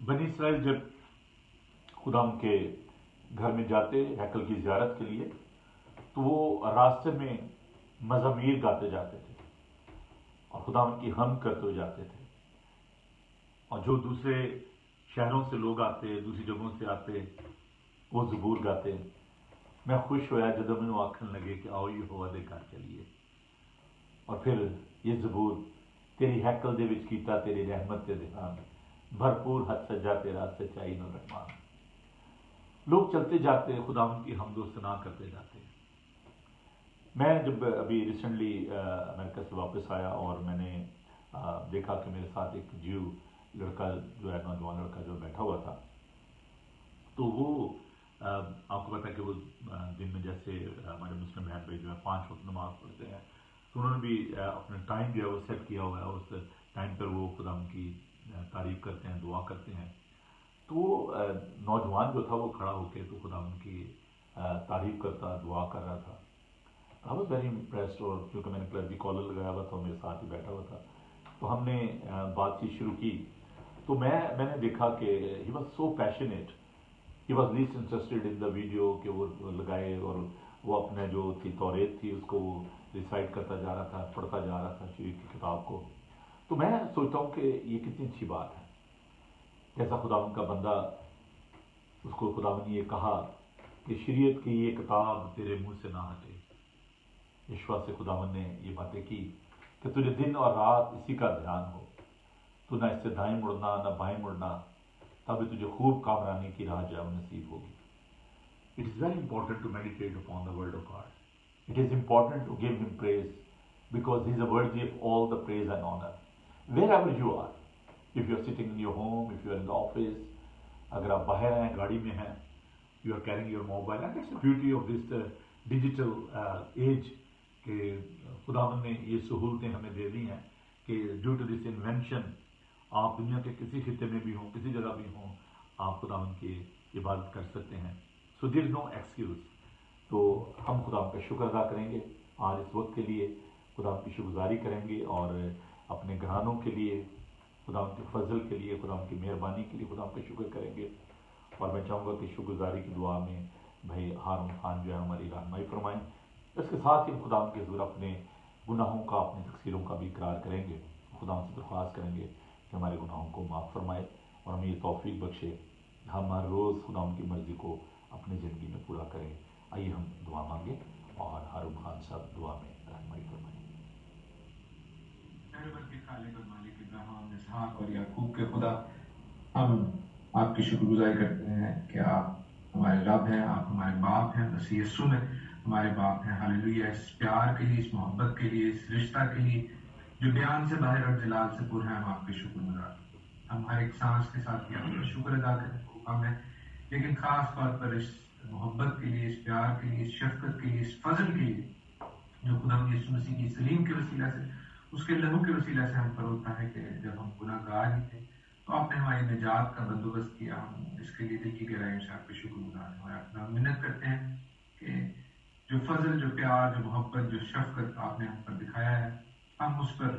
بنی اسرائیل جب خدا کے گھر میں جاتے ہیکل کی زیارت کے لیے تو وہ راستے میں مزامیر گاتے جاتے تھے اور خدا کی حمد کرتے ہوئے جاتے تھے، اور جو دوسرے شہروں سے لوگ آتے، دوسری جگہوں سے آتے، وہ زبور گاتے۔ میں خوش ہویا جب میں آکھن لگے کہ آؤ یہوہ دے گھر چلیے، اور پھر یہ زبور تیری ہیکل دے وچ کیتا تیری رحمت تے دھیان، بھرپور حد سجا تیرا سچائی نو رحمان۔ لوگ چلتے جاتے خدا کی حمد و ثنا کرتے جاتے۔ میں جب ابھی ریسنٹلی امریکہ سے واپس آیا اور میں نے دیکھا کہ میرے ساتھ ایک جیو لڑکا جو ہے، نوجوان لڑکا جو بیٹھا ہوا تھا، تو وہ آپ کو پتا کہ وہ دن میں جیسے ہمارے مسلم بہن بھائی جو ہے 5 وقت نماز پڑھتے ہیں، تو انہوں نے بھی اپنا ٹائم جو ہے وہ سیٹ کیا ہوا ہے، اس ٹائم پر وہ خدا کی تعریف کرتے ہیں، دعا کرتے ہیں۔ تو نوجوان جو تھا وہ کھڑا ہو کے تو خدا ان کی تعریف کرتا، دعا کر رہا تھا۔ آئی واز ویری امپریسڈ، اور کیونکہ میں نے کلرجی کالر لگایا ہوا تھا، میرے ساتھ ہی بیٹھا ہوا تھا، تو ہم نے بات چیت شروع کی۔ تو میں نے دیکھا کہ he was so passionate, he was list interested in the video کہ وہ لگائے، اور وہ اپنے جو تھی توریت تھی اس کو وہ ریسائٹ کرتا جا رہا تھا، پڑھتا جا رہا تھا شریعت کی کتاب کو۔ تو میں سوچتا ہوں کہ یہ کتنی اچھی بات ہے، جیسا خداوند کا بندہ، اس کو خداوند نے یہ کہا کہ شریعت کی یہ کتاب تیرے منہ سے نہ ہٹے۔ یشوع سے خداوند نے یہ باتیں کی کہ تجھے دن اور رات اسی کا دھیان ہو، تو نہ اس سے دائیں مڑنا نہ بائیں مڑنا، تبھی تجھے خوب کامرانی کی راہ جاؤ نصیب ہوگی۔ It is very important to meditate upon the word of God. It is important to give him praise because he is worthy of all the praise and honor. Wherever you are, if you are sitting in your home, if you are in the office, اگر آپ باہر ہیں، گاڑی میں ہیں، you are carrying your mobile, and that's the beauty of this digital age کہ خداوند نے یہ سہولتیں ہمیں دے دی ہیں کہ ڈیو ٹو دس انوینشن آپ دنیا کے کسی خطے میں بھی ہوں، کسی جگہ بھی ہوں، آپ خداوند کی عبادت کر سکتے ہیں۔ سو دیر از نو ایکسکیوز۔ تو ہم خداوند کا شکر ادا کریں گے آج اس وقت کے لیے، خداوند کی شکرگزاری کریں گے، اور اپنے گھرانوں کے لیے، خداوند کے فضل کے لیے، خداوند کی مہربانی کے لیے خداوند کا شکر کریں گے۔ اور میں چاہوں گا کہ شکرگزاری کی دعا میں بھائی ہارون خان جو ہے ہماری رہنمائی فرمائیں۔ اس کے ساتھ ہی ہم خداوند کے حضور اپنے گناہوں کا، اپنی تقصیروں کا بھی اقرار کریں گے، خداوند سے درخواست کریں گے کہ ہمارے گناہوں کو معاف فرمائے اور ہمیں یہ توفیق بخشے ہم ہر روز خداوند کی مرضی کو اپنی زندگی میں پورا کریں۔ آئیے ہم دعا مانگیں اور ہارون خان صاحب دعا میں رہنمائی فرمائیں۔ کے خالق اور مالک ابراہیم، اسحاق اور یعقوب کے خدا، ہم آپ کی شکر گزاری کرتے ہیں کہ آپ ہمارے رب ہیں، آپ ہمارے باپ ہیں، مسیح یسوع میں ہمارے باپ ہیں۔ ہاللیلویہ! اس پیار کے لیے، اس محبت کے لیے، اس رشتہ کے لیے جو بیان سے باہر اور جلال سے پر ہے، ہم آپ کے شکر گزار ہیں۔ ہم ہر ایک سانس کے ساتھ آپ کا شکر ادا کریں، حکم ہے، لیکن خاص طور پر اس محبت کے لیے، اس پیار کے لیے، اس شفقت کے لیے، اس فضل کے لیے جو خدا یسوع مسیح کی سلیم کے وسیلہ سے، اس کے لہو کے وسیلہ سے ہم پر ہوتا ہے کہ جب ہم گناہ گار ہی تھے تو آپ نے ہماری نجات کا بندوبست کیا۔ ہم اس کے لیے دل کی گہرائیوں سے آپ کے شکر گزار ہیں اور آپ ہم منت کرتے ہیں کہ جو فضل، جو پیار، جو محبت، جو شفقت آپ نے ہم پر دکھایا ہے، ہم اس پر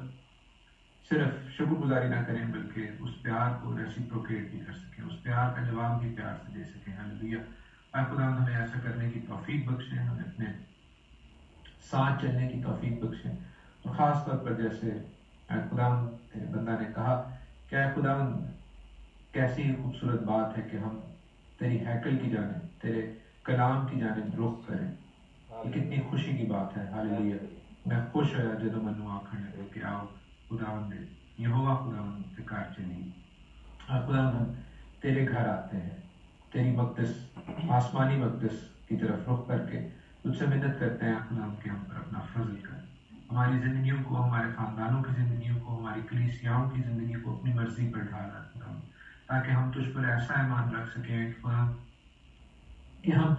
صرف شکر گزاری نہ کریں بلکہ اس پیار کو ریسیپروکیٹ بھی کر سکیں, اس پیار کا جواب بھی پیار سے دے سکیں. ہاللیلویا. اے خدا ہمیں ایسا کرنے کی توفیق بخشیں, ہمیں اپنے ساتھ چلنے کی توفیق بخشیں. اور خاص طور پر جیسے اے خدا تیرے بندہ نے کہا کہ اے خدا کیسی خوبصورت بات ہے کہ ہم تیری ہیکل کی جانب, تیرے کلام کی جانب رخ کریں. یہ کتنی خوشی کی بات ہے. ہاللیلویا. میں خوش ہوا جدوں منو آکھن لگے کہ آؤ خداوند دے یہوہ خداوند کے گھر چلیے. خداوند ہم تیرے گھر آتے ہیں, تیری مقدس آسمانی مقدس کی طرف رخ کر کے تجھ سے منت کرتے ہیں خداوند کہ ہم پر اپنا فضل کر, ہماری زندگیوں کو, ہمارے خاندانوں کی زندگیوں کو, ہماری کلیسیاؤں کی زندگی کو اپنی مرضی پر ڈھالا خداوند, تاکہ ہم تجھ پر ایسا ایمان رکھ سکیں خداوند کہ ہم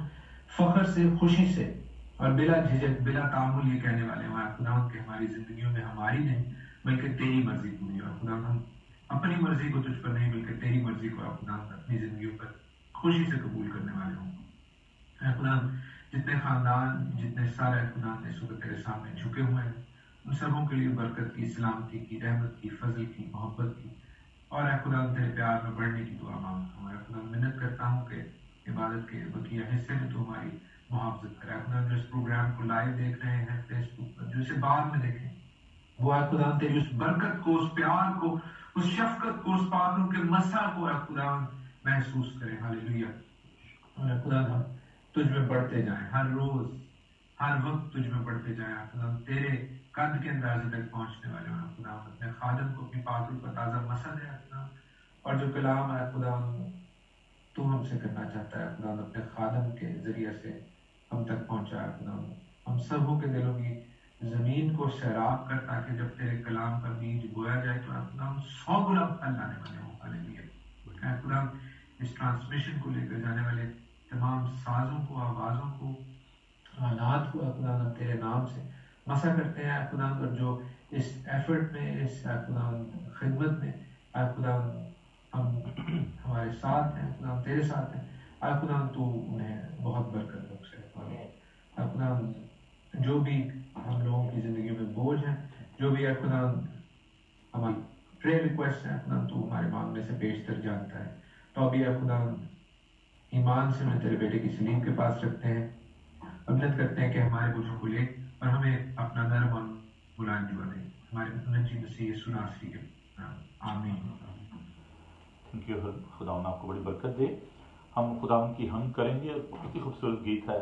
فخر سے, خوشی سے اور بلا جھجک, بلا تعامل یہ کہنے والے ہیں خداوند کہ ہماری زندگیوں میں ہماری نہیں بلکہ تیری مرضی پوری ہو. خداوند ہم اپنی مرضی کو تجھ پر نہیں بلکہ تیری مرضی کو خداوند اپنی زندگیوں پر خوشی سے قبول کرنے والے ہوں. اے خداوند جتنے خاندان, جتنے سارے خداوند اس وقت تیرے سامنے جھکے ہوئے ہیں, ان سبوں کے لیے برکت کی, سلامتی کی, رحمت کی, فضل کی, محبت کی اور اے خداوند تیرے پیار میں بڑھنے کی دعا مانگتا ہوں. اے خداوند منت کرتا ہوں کہ عبادت کے بقیہ حصے میں تو ہماری محافظت کرے. خداوند جو اس پروگرام کو لائیو دیکھ رہے ہیں فیس بک پر, جو اسے بعد میں دیکھیں, وہ اے خداوند تیری اس برکت کو, اس پیار کو, اس شفقت کو, اس پاکوں کے مسح کو اے خداوند محسوس کریں. ہاللیلویا. اور اے خداوند ہم تجھ میں بڑھتے جائیں, ہر روز ہر وقت تجھ میں بڑھتے جائیں. خداوند تیرے قد کے اندازے تک پہنچنے والے ہیں. خداوند اپنے خادم کو اپنی پاک روح کا تازہ مسح دے خداوند, اور جو کلام ہے خداوند تو ہم سے کرنا چاہتا ہے خداوند اپنے خادم کے ذریعے سے ہم تک پہنچا ہے. خداوند ہم سبوں کے دلوں کی زمین کو سیراب کر, تاکہ جب تیرے کلام کا بیج بویا جائے تو خداوند 100 گنا پھل لانے والے ہوں. ہاللیلویا. خداوند اس ٹرانسمیشن کو لے کر جانے والے تمام سازوں کو, آوازوں کو, آلات کو خداوند تیرے نام سے مسح کرتے ہیں خداوند, اور جو اس ایفرٹ میں, اس خداوند خدمت میں خداوند ہم ہمارے ساتھ ہیں خداوند, تیرے ساتھ ہیں خداوند, تو انہیں بہت برکت بخشے. خداوند جو بھی ہم لوگوں کی زندگی میں بوجھ ہیں, جو بھی خداوند ہماری پریئر ریکویسٹ ہیں خداوند تو ہمارے مانگنے سے بیشتر جانتا ہے. تو ابھی خداوند ایمان سے میں تیرے بیٹے کی سلیم کے پاس رکھتے ہیں, منت کرتے ہیں کہ ہمارے بوجھوں کو لے اور ہمیں اپنا نرم اور بلند دعا دے, ہمارے منجی مسیح یسوع ناصری کے نام. آمین. خداوند آپ کو بڑی برکت دے. ہم خداوند کی حمد کریں گے. بہت ہی خوبصورت گیت ہے.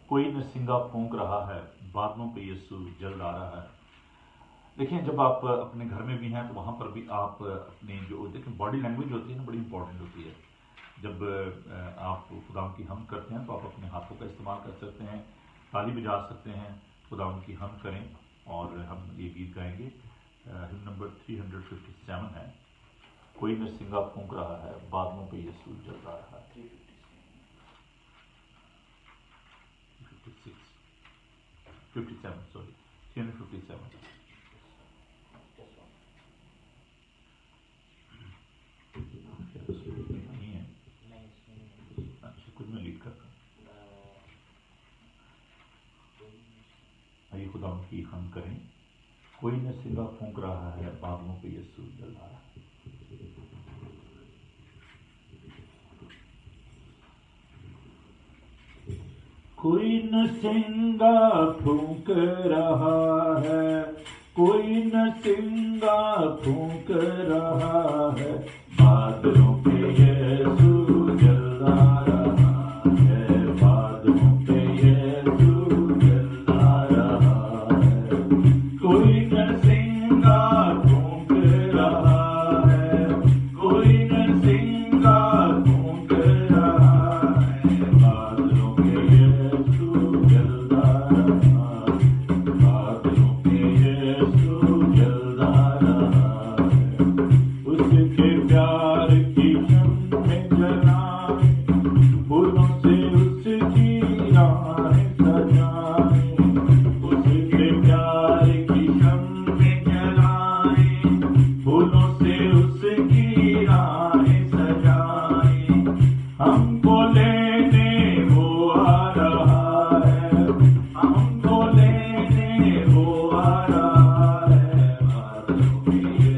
کوئی نرسنگا پھونک رہا ہے, بادلوں پہ یسوع جلد آ رہا ہے. دیکھیں جب آپ اپنے گھر میں بھی ہیں تو وہاں پر بھی آپ اپنی جو دیکھیں باڈی لینگویج ہوتی ہے نا, بڑی امپورٹنٹ ہوتی ہے. جب آپ خداوند کی حمد کرتے ہیں تو آپ اپنے ہاتھوں کا استعمال کر سکتے ہیں, تالی بجا سکتے ہیں, خداوند کی حمد کریں. اور ہم یہ گیت گائیں گے, ہم نمبر 357 ہے. کوئی نرسنگا پھونک رہا ہے, بادلوں پہ یسوع جل رہا ہے. 57 سوری 357. نہیں ہے, کچھ میں لکھ کر آئیے خداوند کی حمد کریں. کوئی نرسنگا پھونک رہا ہے, بادلوں پہ یسوع جل رہا ہے. کوئی نرسنگا پھونک رہا ہے, کوئی نرسنگا پھونک رہا ہے, بادلوں پہ یسوع جل رہا ہے, بادلوں پہ یسوع جل رہا ہے. کوئی نرسنگا پھونک رہا ہے, کوئی نرسنگا پھونک رہا ہے, بادلوں پہ یسوع جل رہا ہے, بادلوں پہ یسوع جل رہا ہے. اس کے پیار کی شمعیں جلائیں, پھولوں سے اس کی راہیں سجائیں. اس کے پیار کی شمعیں جلائیں, پھولوں سے اس کی راہیں سجائیں. ہم کو لینے وہ آ رہا ہے, ہم کو لینے وہ آ رہا ہے, بادلوں پہ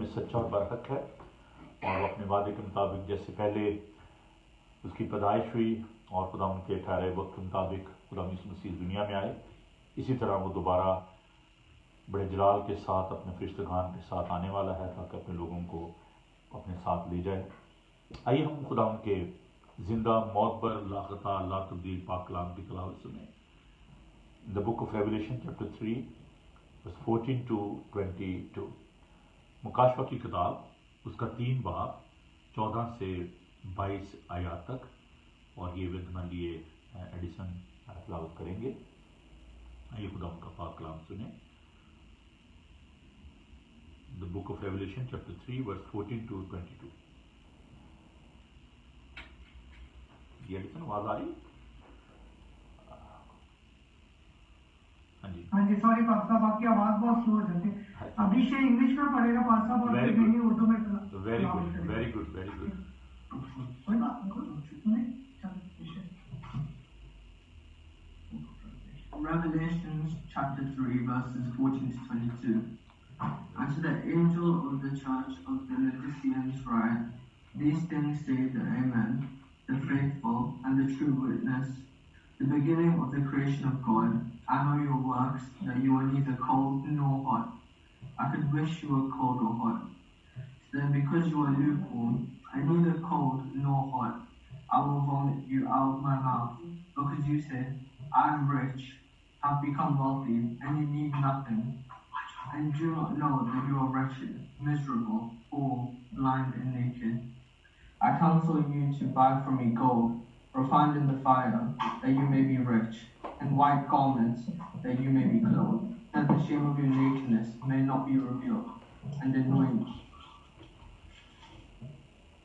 میں سچا اور برحق ہے، اور وہ اپنے وعدے کے مطابق جیسے پہلے اس کی پیدائش ہوئی اور خدا ان کے ٹھہرے وقت کے مطابق خدا یسوع مسیح دنیا میں آئے، اسی طرح وہ دوبارہ بڑے جلال کے ساتھ اپنے فرشتگان کے ساتھ آنے والا ہے تاکہ اپنے لوگوں کو اپنے ساتھ لے جائے۔ آئیے ہم خدا ان کے زندہ معتبر لاقطع لا تبدیل پاک کلام کی تلاوت سنیں۔ The Book of Revelation chapter 3 verse 14 to 22، مکاشفہ کی کتاب اس کا 3 باب 14 سے 22 آیات تک، اور یہ ودمن لیے ایڈیسن تلاوت کریں گے۔ آئیے خدا ان کا پاک کلام سنیں۔ The book of Revelation chapter 3 verse 14 to 22۔ یہ ایڈیسن آواز آ رہی؟ ہاں جی سوری پاک صاحب، آپ کی آواز بہت سلو ہو جاتی ہے۔ ابھی سے انگلش میں پڑھے گا پاک صاحب، اور اردو میں very good very good very good. Revelations chapter 3 verses 14 to 22. And to the angel of the church of the Laodiceans write, these things say the Amen, the faithful and the true witness, the beginning of the creation of God. I know your works, that you are neither cold nor hot. I could wish you were cold or hot. So then because you are lukewarm, and neither cold nor hot, I will vomit you out of my mouth. Because you say, I am rich, have become wealthy, and you need nothing, and do not know that you are wretched, miserable, poor, blind, and naked. I counsel you to buy from me gold, refined in the fire, that you may be rich, and white garments, that you may be clothed, that the shame of your nakedness may not be revealed, and anoint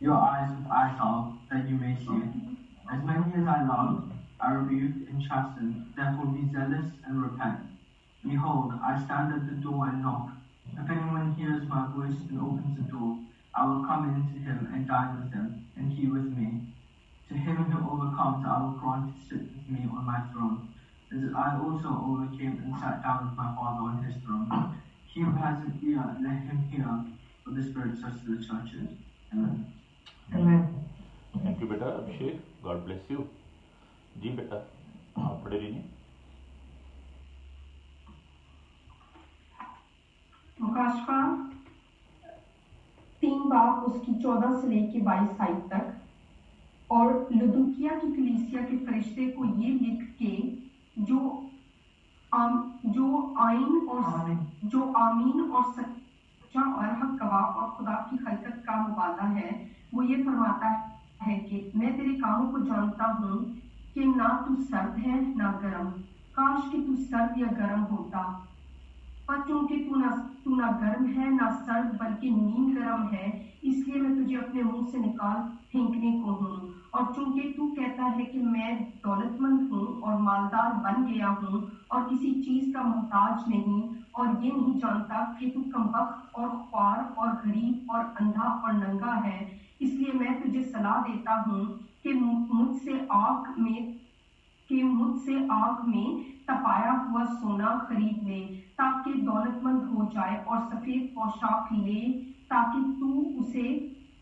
your eyes with eye salve, that you may see. As many as I love, I rebuke and chasten, therefore be zealous and repent. Behold, I stand at the door and knock. If anyone hears my voice and opens the door, I will come into him and dine with him, and he with me. To him who overcomes, I will grant to sit with me on my throne, as I also overcame and sat down with my Father on his throne. He who has an ear, let him hear what the Spirit says to the churches. Amen. Amen. Thank you بیٹا Abhishek, God bless you. جی بیٹا آپ پڑھے لیجیے۔ مکاشفہ 3 باب اس کی 14 سے لے کے 22 آیت تک۔ اور لودوکیا کی کلیسیا کے فرشتے کو یہ لکھ کے جو آمین اور سچا اور حق گواہ اور خدا کی خلقت کا مبادہ ہے، وہ یہ فرماتا ہے کہ میں تیرے کاموں کو جانتا ہوں کہ نہ تو سرد ہے نہ گرم، کاش کہ تو سرد یا گرم ہوتا، پر چونکہ تو نہ گرم ہے نہ سرد بلکہ نیم گرم ہے، اس لیے میں تجھے اپنے منہ سے نکال پھینکنے کو ہوں۔ اور چونکہ تو کہتا ہے کہ میں دولت مند ہوں اور مالدار بن گیا ہوں اور کسی چیز کا محتاج نہیں، اور یہ نہیں جانتا کہ تو کمبخت اور خوار اور غریب اور اندھا اور ننگا ہے، اس لیے میں تجھے صلاح دیتا ہوں کہ مجھ سے آگ میں تپایا ہوا سونا خرید لے تاکہ دولت مند ہو جائے، اور سفید پوشاک لے تاکہ تو اسے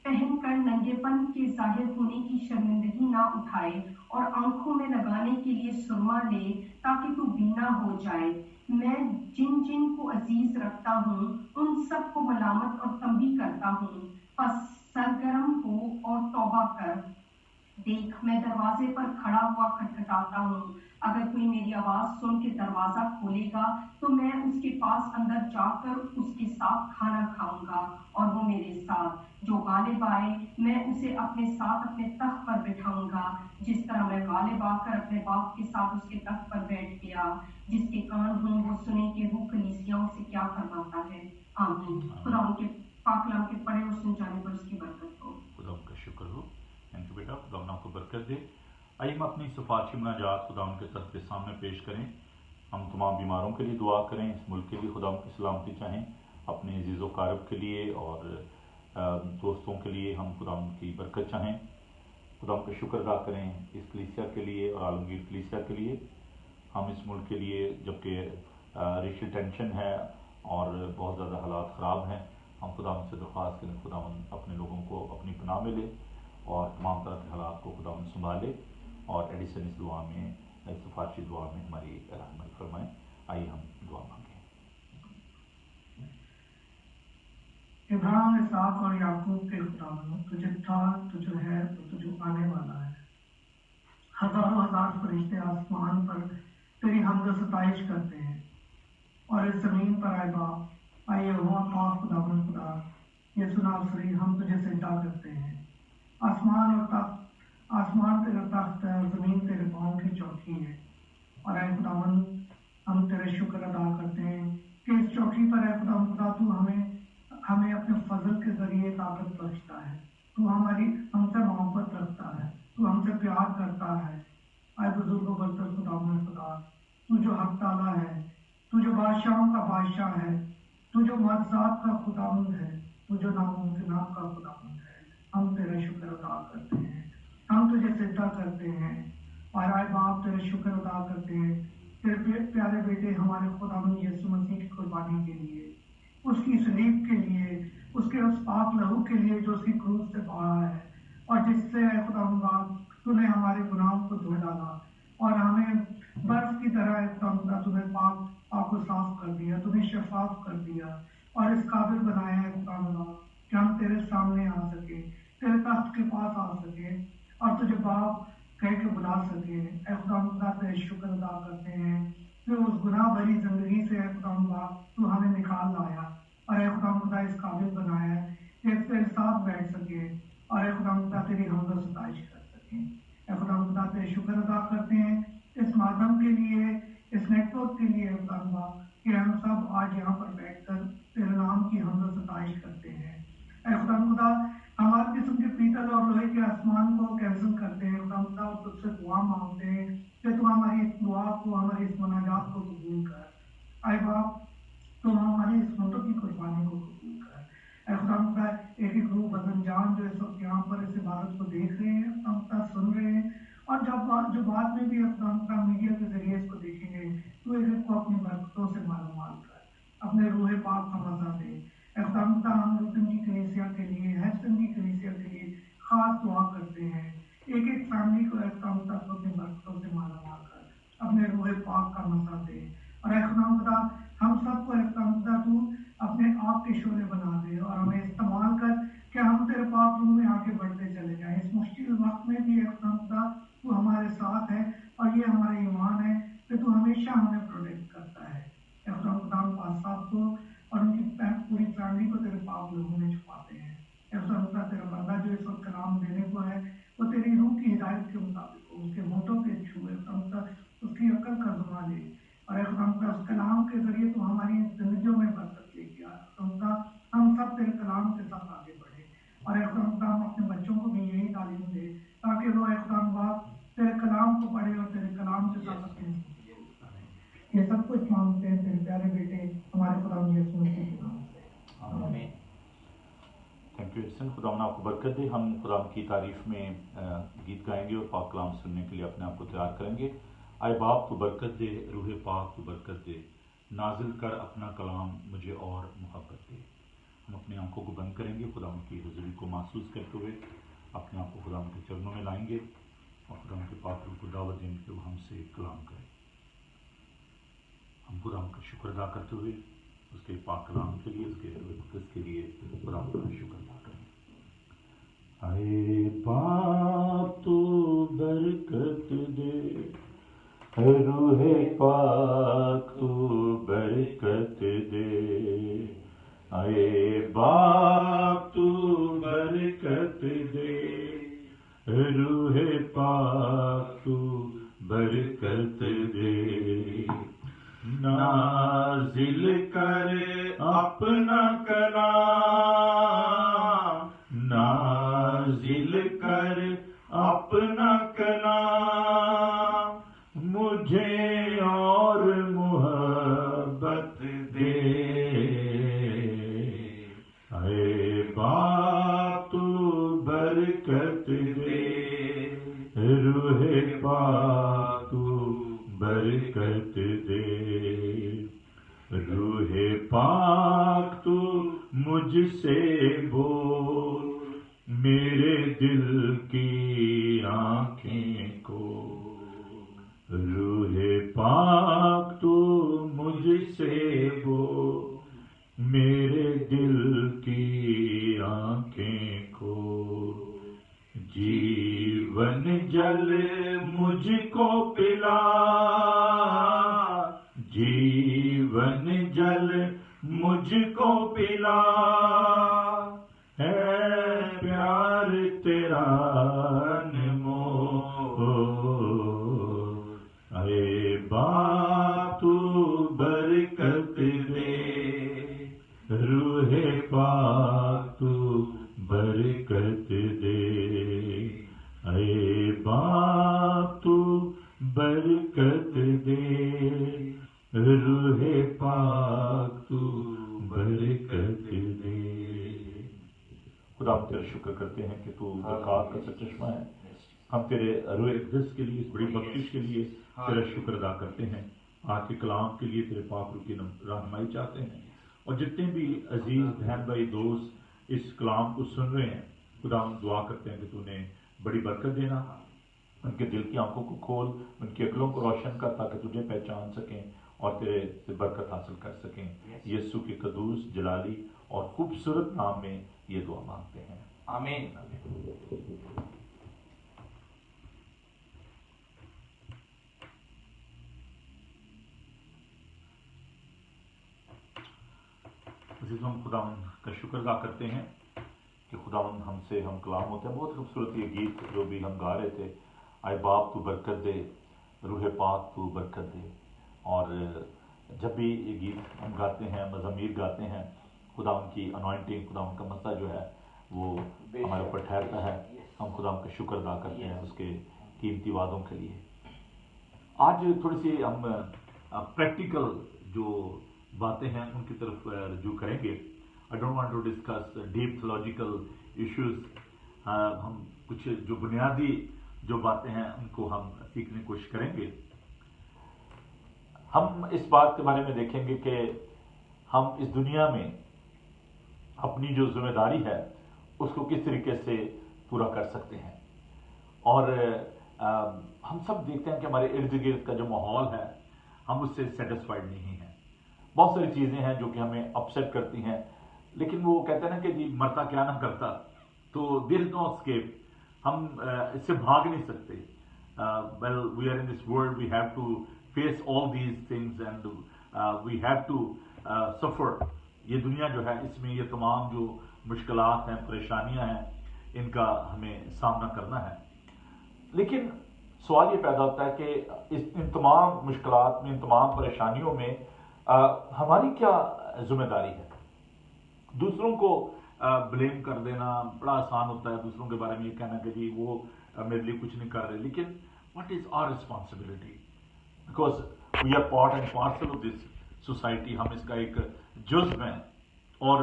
پہن کر ننگے پن کے ظاہر ہونے کی شرمندگی نہ اٹھائے، اور آنکھوں میں لگانے کے لیے سرما لے تاکہ تو بینا ہو جائے۔ میں جن جن کو عزیز رکھتا ہوں ان سب کو ملامت اور تنبیہ کرتا ہوں، پس سرگرم ہو اور توبہ کر۔ دیکھ میں دروازے پر کھڑا ہوا کھٹکھٹاتا ہوں، اگر کوئی میری آواز سن کے دروازہ کھولے گا تو میں اس کے پاس اندر جا کر اس کے ساتھ کھانا کھاؤں گا اور وہ میرے ساتھ۔ جو غالب آئے میں اسے اپنے ساتھ اپنے تخت پر بٹھاؤں گا، جس طرح میں غالب آ کر اپنے باپ کے ساتھ اس کے تخت پر بیٹھ گیا۔ جس کے کان ہوں وہ سنے کہ وہ کلیسیاؤں سے کیا فرماتا ہے۔ آمین۔ خدا ان کے پاک کلام کے پڑھے اور سن جانے پر اس کی برکت ہو۔ خدا ان کا شکر ہو۔ تھینک یو بیٹا، خدا ان کو برکت دے۔ آئیے ہم اپنی سفارشی مناجات خدا ان کے طرف کے سامنے پیش کریں۔ ہم تمام بیماروں کے لیے دعا کریں، اس ملک کے لیے خدا ان کی سلامتی چاہیں، اپنے عزیز و قارب کے لیے اور دوستوں کے لیے ہم خدا ان کی برکت چاہیں۔ خدا ان کا شکر ادا کریں اس کلیسیا کے لیے اور عالمگیر کلیسیا کے لیے۔ ہم اس ملک کے لیے جبکہ ریشل ٹینشن ہے اور بہت زیادہ حالات خراب ہیں، ہم خداوند سے درخواست کریں خداوند اپنے لوگوں کو اپنی پناہ میں لے اور تمام طرح کے حالات کو خداوند سنبھالے، اور ایڈیسن اس دعا میں، سفارشی دعا میں ہماری رہنمائی فرمائیں۔ آئیے ہم دعا مانگیں۔ ابراہیم، اسحاق اور یعقوب کے خداوند، تجھے تھا، تجھے ہے اور تجھے آنے والا ہے۔ ہزاروں ہزار فرشتے آسمان پر تیری حمد و ستائش کرتے ہیں، اور اس زمین پر آئے باپ، آئیے ہوا پاک خداوند خدا، یہ سنا سری ہم تجھے سجدہ کرتے ہیں۔ آسمان تیرا تخت ہے اور زمین تیرے پاؤں کی چوکی ہے، اور اے خداوند ہم تیرے شکر ادا کرتے ہیں کہ اس چوکی پر اے خداوند خدا تو ہمیں اپنے فضل کے ذریعے طاقت بخشتا ہے، تو ہم سے محبت رکھتا ہے، تو ہم سے پیار کرتا ہے۔ اے بزرگ و برتر خداوند خدا، تو جو حق تعالیٰ ہے، تو جو بادشاہوں کا بادشاہ ہے، تو جو معجزات کا خداوند ہے، تو جو ناممکنات کا خداوند ہے، ہم تیرا شکر ادا کرتے ہیں، ہم تجھے سجدہ کرتے ہیں، اور اے باپ تیرے شکر ادا کرتے ہیں تیرے پیارے بیٹے ہمارے خداوند یسوع مسیح کی قربانی کے لیے، اس کی صلیب کے لیے، اس کے اس پاک لہو کے لیے جو اس کی کروس سے بہا ہے، اور جس سے اے خداوند باپ تو نے ہمارے گناہوں کو دھو ڈالا اور ہمیں برف کی طرح اے خداوند تو نے پاک و صاف کر دیا، تو نے شفاف کر دیا اور اس قابل بنایا ہے خداوند باپ کہ ہم تیرے سامنے آ سکے، تیرے تخت کے پاس آ سکے اور تجھے باپ کہہ کے بلا سکے۔ اے خداوند خدا تیرے شکر ادا کرتے ہیں کہ اس گناہ بھری زندگی سے اے خداوند باپ تو ہمیں نکال لایا، اور اے خداوند خدا اس قابل بنایا ہے کہ تیرے ساتھ بیٹھ سکے، اور اے خداوند خدا تیری حمد و ستائش کر سکیں۔ اے خداوند خدا تیرے شکر ادا کرتے ہیں اس مادھم کے لیے، اس نیٹ ورک کے لیے اے خداوند باپ کہ ہم سب آج یہاں پر بیٹھ کر تیرے نام کی حمد و ستائش کرتے ہیں۔ اے خداوند خدا ہم ہر قسم کے پیتل اور لوہے کے آسمان کو کینسل کرتے ہیں خداوند خدا، اور تجھ سے دعا مانگتے ہیں کہ تو ہماری اس دعا کو، ہماری اس مناجات کو قبول کر۔ اے باپ تو ہماری اس منتوں کی قربانی کو قبول کر۔ اے خداوند خدا ایک ایک روح بدن جان جو اس وقت یہاں پر اس عبادت کو دیکھ رہے ہیں، خداوند خدا سن رہے ہیں، اور جو بعد میں بھی خداوند خدا میڈیا کے ذریعے اس کو دیکھیں گے، تو ایک ایک کو اپنی برکتوں سے مالامال کر، اپنے روح پاک کا مزہ دے۔ اے خداوند خدا ہم روٹن کی کلیسیا کے لیے، ہیسٹن کی کلیسیا کے لیے خاص دعا کرتے ہیں، ایک ایک فیملی کو اے خداوند خدا تو اپنی برکتوں سے مالامال کر، اپنے روح پاک کا مزہ دے، اور اے خداوند خدا ہم سب کو اے خداوند خدا تو اپنے آپ کے شعلے بنا دے، اور ہمیں استعمال کر کہ ہم تیرے پاک روح میں آگے بڑھتے چلے جائیں۔ اس مشکل وقت میں بھی اے خداوند خدا تو ہمارے ساتھ ہے، اور یہ ہمارا ایمان ہے کہ تو ہمیشہ ہمیں پروٹیکٹ کرتا ہے۔ اے خداوند خدا ہم پاس صاحب کو اور ان کی پوری فیملی کو تیرے پاک لوگوں میں چھپاتے ہیں۔ اے خداوند خدا تیرا بندہ جو اس وقت کلام دینے کو ہے وہ تیری روح کی ہدایت کے مطابق ہو، اس کے ہونٹوں پہ چھوئے خداوند خدا، اس کی عقل کا زما لے، اور اے خداوند خدا اس کلام کے ذریعے تو ہماری زندگیوں میں برکت لے کے آ۔ خداوند خدا ہم سب تیرے کلام کے ساتھ آگے بڑھے، اور اے خداوند خدا ہم اپنے بچوں کو بھی یہی تعلیم دے تاکہ وہ اے خداوند باپ تیرے کلام کو پڑھے اور تیرے کلام کے ساتھ اپنے یہ سب کچھ مانگتے ہیں تیرے پیارے بیٹے ہمارے خداوند یسوع مسیح کے نام سے، آمین۔ تھینک یو ایڈسن، خداوند آپ کو برکت دے۔ ہم خداوند کی تعریف میں گیت گائیں گے اور پاک کلام سننے کے لیے اپنے آپ کو تیار کریں گے۔ اے باپ تو برکت دے، روح پاک تو برکت دے، نازل کر اپنا کلام مجھے اور محبت دے۔ ہم اپنی آنکھوں کو بند کریں گے، خداوند کی حضوری کو محسوس کرتے ہوئے اپنے آپ کو خداوند کے چرنوں میں لائیں گے، اور خداوند کے پاک روح کو دعوت دیں کہ وہ ہم سے کلام کرے۔ ہم خداوند کا شکر ادا کرتے ہوئے اس کے پاک کلام کے لیے، اس کے روح القدس کے لیے خداوند کا شکر ادا کریں۔ اے باپ تو برکت دے، روح پاک تو برکت دے، اے باپ تو برکت دے، روح پاک تو برکت دے، نازل کر اپنا کلام، نازل کر اپنا کلام، مجھے اور محبت دے، اے باپ تو برکت دے، روح پاک تو برکت دے، روح پاک تو مجھے مجھ سے بول میرے دل کی آنکھیں کو، روح پاک تو مجھ سے بول میرے دل کی آنکھیں کو، جیون جل مجھ کو پلا، جیون جل مجھ کو پلا، ہے پیار تیرا انمول، اے باپ تو برکت دے، روح پاک تو برکت دے، اے باپ تو برکت دے، روح پاک تو برکت دے۔ خدا ہم تیرا شکر کرتے ہیں کہ تو برکات کا چشمہ ہے، ہم تیرے روح اقدس کے لیے، اس بڑی بخشش کے لیے تیرا شکر ادا کرتے ہیں، آج کے کلام کے لیے تیرے پاک روح کی رہنمائی چاہتے ہیں، اور جتنے بھی عزیز بہن بھائی دوست اس کلام کو سن رہے ہیں، خدا ہم دعا کرتے ہیں کہ تو نے بڑی برکت دینا، ان کے دل کی آنکھوں کو کھول، ان کی عقلوں کو روشن کر تاکہ تجھے پہچان سکیں اور تیرے سے برکت حاصل کر سکیں۔ یسوع کے قدوس جلالی اور خوبصورت نام میں یہ دعا مانگتے ہیں، آمین۔ عزیزوں، خداوند کا شکر ادا کرتے ہیں کہ خداوند ہم سے ہم کلام ہوتے ہیں۔ بہت خوبصورت یہ گیت جو بھی ہم گا رہے تھے، آئے باپ تو برکت دے، روح پاک تو برکت دے، اور جب بھی یہ گیت ہم گاتے ہیں، مزامیر گاتے ہیں، خداوند کی انوائنٹنگ، خداوند کا مسا جو ہے وہ ہمارے اوپر ٹھہرتا ہے، ہم خداوند کا شکر ادا کرتے ہیں اس کے قیمتی وعدوں کے لیے۔ آج تھوڑی سی ہم پریکٹیکل جو باتیں ہیں ان کی طرف رجوع کریں گے۔ I don't want to discuss deep theological issues. ہم کچھ جو بنیادی جو باتیں ہیں ان کو ہم سیکھنے کی کوشش کریں گے۔ ہم اس بات کے بارے میں دیکھیں گے کہ ہم اس دنیا میں اپنی جو ذمہ داری ہے اس کو کس طریقے سے پورا کر سکتے ہیں، اور ہم سب دیکھتے ہیں کہ ہمارے ارد گرد کا جو ماحول ہے ہم اس سے سیٹسفائیڈ نہیں ہیں۔ بہت ساری چیزیں ہیں جو کہ ہمیں اپسیٹ کرتی ہیں، لیکن وہ کہتے ہیں نا کہ جی مرتا کیا نہ کرتا، تو دیر از نو اسکیپ، ہم اس سے بھاگ نہیں سکتے۔ Well we are in this world, we have to face all these things and we have to suffer. یہ دنیا جو ہے اس میں یہ تمام جو مشکلات ہیں، پریشانیاں ہیں، ان کا ہمیں سامنا کرنا ہے۔ لیکن سوال یہ پیدا ہوتا ہے کہ ان تمام مشکلات میں، ان تمام پریشانیوں میں ہماری کیا ذمہ داری ہے؟ دوسروں کو بلیم کر دینا بڑا آسان ہوتا ہے، دوسروں کے بارے میں یہ کہنا کہ جی وہ میرے لیے کچھ نہیں کر رہے، لیکن what is our responsibility? Because we are part and parcel of this society, ہم اس کا ایک جزو ہیں اور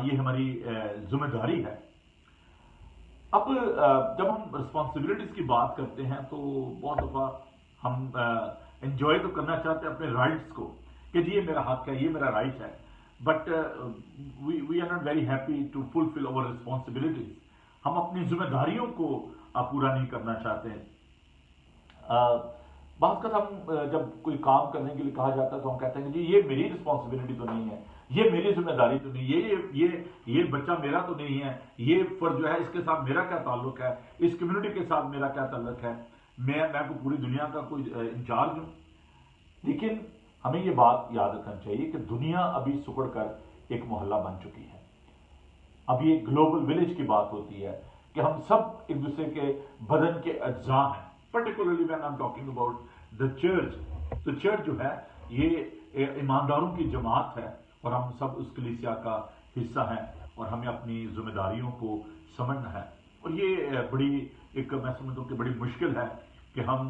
یہ ہماری ذمہ داری ہے۔ اب جب ہم رسپانسبلٹیز کی بات کرتے ہیں تو بہت دفعہ ہم انجوائے تو کرنا چاہتے ہیں اپنے رائٹس کو کہ جی یہ میرا حق ہے، یہ میرا رائٹ ہے، but we are not very happy to fulfil our responsibilities. ہم اپنی ذمہ داریوں کو پورا نہیں کرنا چاہتے ہیں۔ بعض کا ہم جب کوئی کام کرنے کے لیے کہا جاتا ہے تو ہم کہتے ہیں کہ جی یہ میری رسپانسبلٹی تو نہیں ہے، یہ میری ذمہ داری تو نہیں، یہ بچہ میرا تو نہیں ہے، یہ فرد جو ہے اس کے ساتھ میرا کیا تعلق ہے، اس کمیونٹی کے ساتھ میرا کیا تعلق ہے، میں کو پوری دنیا کا کوئی انچارج ہوں۔ لیکن ہمیں یہ بات یاد رکھنا چاہیے کہ دنیا ابھی سکڑ کر ایک محلہ بن چکی ہے۔ اب یہ گلوبل ولیج کی بات ہوتی ہے کہ ہم سب ایک دوسرے کے بدن کے اجزاء ہیں، particularly when I am talking about the church. تو چرچ جو ہے یہ ایمانداروں کی جماعت ہے اور ہم سب اس کلیسیا کا حصہ ہیں اور ہمیں اپنی ذمہ داریوں کو سمجھنا ہے۔ اور یہ بڑی ایک میں سمجھتا ہوں کہ بڑی مشکل ہے کہ ہم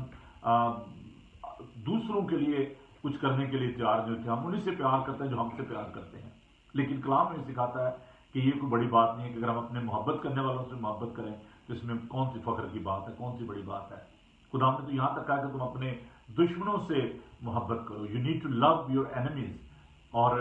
دوسروں کے لیے کچھ کرنے کے لیے تیار نہیں ہوتے، ہم انہیں سے پیار کرتے ہیں جو ہم سے پیار کرتے ہیں۔ لیکن کلام ہمیں سکھاتا ہے کہ یہ کوئی بڑی بات نہیں ہے کہ اگر ہم اپنے محبت کرنے والوں سے محبت کریں تو اس میں کون سی فخر کی بات ہے، کون سی بڑی بات ہے۔ خدا نے تو یہاں تک کہا کہ تم اپنے دشمنوں سے محبت کرو، you need to love your enemies. اور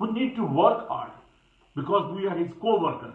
We need to work hard because we are his co-worker।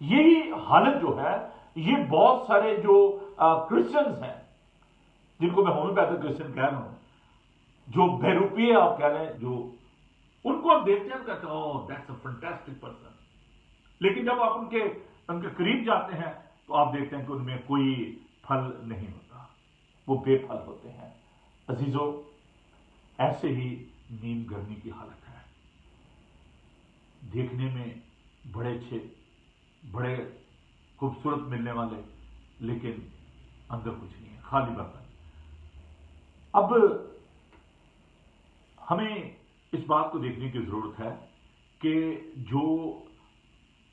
یہی حالت جو ہے یہ بہت سارے جو کرسچنز ہیں جن کو میں ہومیوپیتھک کرسچن کہہ رہا ہوں، جو بہروپیے آپ کہہ لیں، جو ان کو آپ دیکھتے ہیں کہتے ہیں اوہ دیٹس اے فینٹاسٹک پرسن، لیکن جب آپ ان کے قریب جاتے ہیں تو آپ دیکھتے ہیں کہ ان میں کوئی پھل نہیں ہوتا، وہ بے پھل ہوتے ہیں۔ عزیزو، ایسے ہی نیم گرمی کی حالت ہے، دیکھنے میں بڑے اچھے، بڑے خوبصورت ملنے والے، لیکن اندر کچھ نہیں ہے، خالی برتن۔ اب ہمیں اس بات کو دیکھنے کی ضرورت ہے کہ جو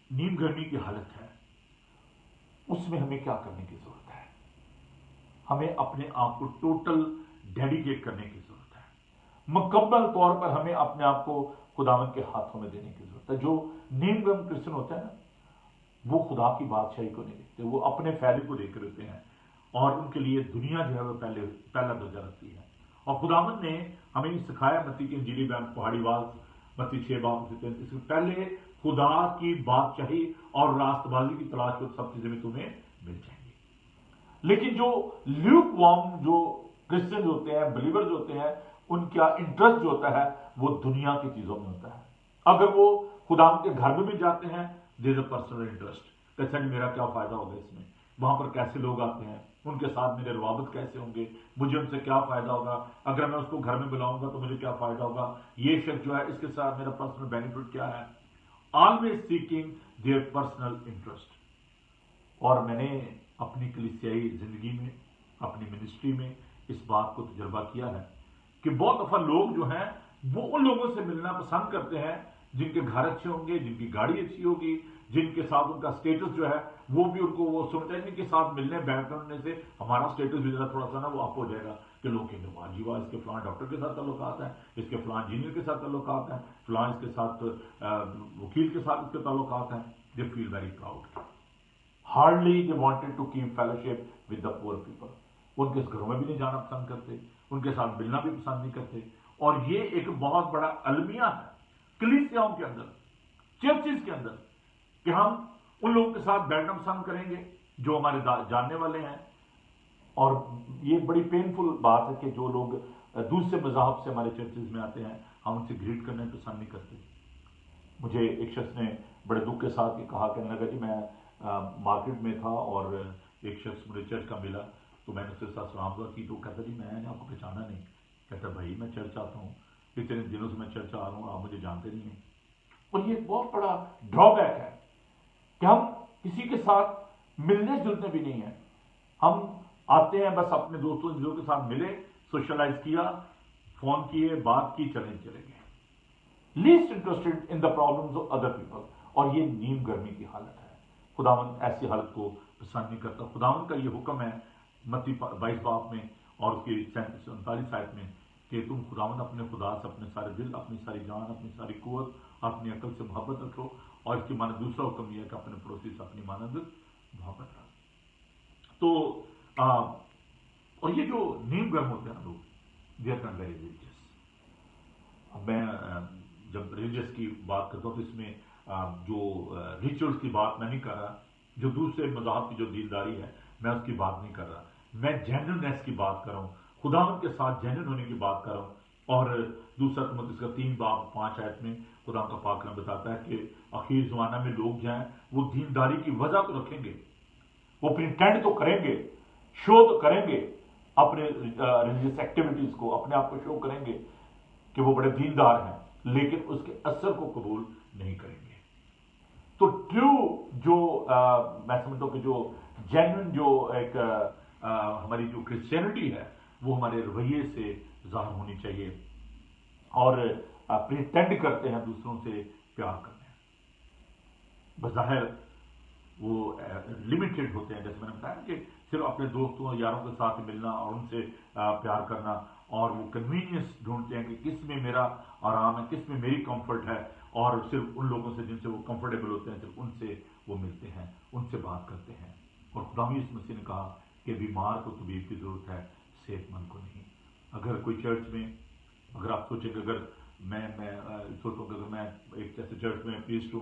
نیم گرمی کی حالت ہے اس میں ہمیں کیا کرنے کی ضرورت ہے۔ ہمیں اپنے آپ کو ٹوٹل ڈیڈیکیٹ کرنے کی ضرورت ہے، مکمل طور پر ہمیں اپنے آپ کو خداوند کے ہاتھوں میں دینے کی ضرورت ہے۔ جو نیم گرم کرسچن ہوتا ہے نا، وہ خدا کی بادشاہی کو نہیں دیکھتے، وہ اپنے فائدے کو دیکھ رہے ہوتے ہیں، اور ان کے لیے دنیا جو ہے وہ پہلا درجہ رکھتی ہے۔ اور خداوند نے ہمیں یہ سکھایا، متی کی انجیلی بیان پہاڑی واز متی 6:33، اس سے پہلے خدا کی بادشاہی اور راست بازی کی تلاش کو سب چیزیں میں تمہیں مل جائیں گی۔ لیکن جو لیوک وارم جو کرسچنز ہوتے ہیں، بلیورز ہوتے ہیں، ان کا انٹرسٹ جو ہوتا ہے وہ دنیا کی چیزوں میں ہوتا ہے۔ اگر وہ خداوند کے گھر میں بھی جاتے ہیں، دیر از اے پرسنل انٹرسٹ، کہتے ہیں میرا کیا فائدہ ہوگا اس میں، وہاں پر کیسے لوگ آتے ہیں، ان کے ساتھ میرے روابط کیسے ہوں گے، مجھے ان سے کیا فائدہ ہوگا، اگر میں اس کو گھر میں بلاؤں گا تو مجھے کیا فائدہ ہوگا، یہ شخص جو ہے اس کے ساتھ میرا پرسنل بینیفٹ کیا ہے۔ Always seeking their personal interest. اور میں نے اپنی کلیسیائی زندگی میں، اپنی منسٹری میں اس بات کو تجربہ کیا ہے کہ بہت دفعہ لوگ جو ہیں وہ ان لوگوں سے ملنا پسند کرتے ہیں جن کے گھر اچھے ہوں گے، جن کی گاڑی اچھی ہوگی، جن کے ساتھ ان کا سٹیٹس جو ہے وہ بھی ان کو وہ سمجھتے ہیں، جن کے ساتھ ملنے بیٹھنے سے ہمارا سٹیٹس بھی ذرا تھوڑا سا نا وہ اپ ہو جائے گا، کہ لوگ کہیں گے واہ جی واہ، اس کے فلاں ڈاکٹر کے ساتھ تعلقات ہیں، اس کے فلاں انجینئر کے ساتھ تعلقات ہیں، فلاں اس کے ساتھ وکیل کے ساتھ اس کے تعلقات ہیں۔ They feel very proud. Hardly they wanted to keep fellowship with the poor people. ان کے گھروں میں بھی نہیں جانا پسند کرتے، ان کے ساتھ ملنا بھی پسند نہیں کرتے۔ اور یہ ایک بہت بڑا المیہ ہے کلیسیاؤں کے اندر، چرچز کے اندر، کہ ہم ان لوگوں کے ساتھ بیٹھنا پسند کریں گے جو ہمارے جاننے والے ہیں۔ اور یہ بڑی پینفل بات ہے کہ جو لوگ دوسرے مذاہب سے ہمارے چرچز میں آتے ہیں، ہم ان سے گریٹ کرنا پسند نہیں کرتے۔ مجھے ایک شخص نے بڑے دکھ کے ساتھ یہ کہا، کہنے لگا جی میں مارکیٹ میں تھا اور ایک شخص مجھے چرچ کا ملا، تو میں نے اس کے ساتھ سلام دعا کی، تو کہتا جی میں نے آپ کو پہچانا نہیں۔ کہتا بھائی میں چرچ آتا ہوں، اتنے دنوں سے میں چرچ آ رہا ہوں، آپ مجھے جانتے نہیں ہیں۔ اور یہ بہت بڑا ڈرا بیک ہے کہ ہم کسی کے ساتھ ملنے جلنے بھی نہیں ہیں، ہم آتے ہیں بس اپنے دوستوں کے ساتھ ملے، سوشلائز کیا، فون کیے، بات کی، چلے گئے، list interested in the problems of other people. اور یہ نیم گرمی کی حالت ہے۔ خداوند ایسی حالت کو پسند نہیں کرتا۔ خداوند کا یہ حکم ہے متی 22 باب میں اور اس کی 39 آیت میں کہ تم خداوند اپنے خدا سے اپنے سارے دل، اپنی ساری جان، اپنی ساری قوت، اپنی عقل سے محبت رکھو، اور اس کی مانند دوسرا حکم یہ ہے کہ اپنے پڑوسی سے اپنی مانند محبت رکھو۔ تو اور یہ جو نیم گرم ہوتے ہیں نا لوگ، they are not very religious. اب میں جب ریلیجیس کی بات کرتا ہوں تو اس میں جو ریچولس کی بات میں نہیں کر رہا، جو دوسرے مذاہب کی جو دینداری ہے میں اس کی بات نہیں کر رہا، میں جینرلنیس کی بات کر رہا ہوں، خداوند کے ساتھ جینرل ہونے کی بات کر رہا ہوں۔ اور دوسرا تموتھی کا 3 باب 5 آیت میں خدا کا پاک کلام بتاتا ہے کہ اخیر زمانہ میں لوگ جو ہیں وہ دینداری کی وجہ تو رکھیں گے، وہ پریٹینڈ تو کریں گے، شو تو کریں گے اپنے ریلیجیس ایکٹیویٹیز کو، اپنے آپ کو شو کریں گے کہ وہ بڑے دیندار ہیں، لیکن اس کے اثر کو قبول نہیں کریں گے۔ تو ٹرو جو میں سمجھتا ہوں کہ جو جینوئن جو ایک ہماری جو کرسچینٹی ہے وہ ہمارے رویے سے ظاہر ہونی چاہیے، اور پریٹینڈ کرتے ہیں دوسروں سے پیار کرنے، بظاہر وہ لمیٹڈ ہوتے ہیں، جیسے میں نے بتایا کہ صرف اپنے دوستوں اور یاروں کے ساتھ ملنا اور ان سے پیار کرنا، اور وہ کنوینئنس ڈھونڈتے ہیں کہ کس میں میرا آرام ہے، کس میں میری کمفرٹ ہے، اور صرف ان لوگوں سے جن سے وہ کمفرٹیبل ہوتے ہیں صرف ان سے وہ ملتے ہیں، ان سے بات کرتے ہیں۔ اور خدا یسوع مسیح نے کہا کہ بیمار کو طبیب کی ضرورت ہے، صحت مند کو نہیں۔ اگر کوئی چرچ میں، اگر آپ سوچیں کہ اگر میں سوچتا ہوں کہ اگر میں ایک جیسے چرچ میں پریسٹ ہوں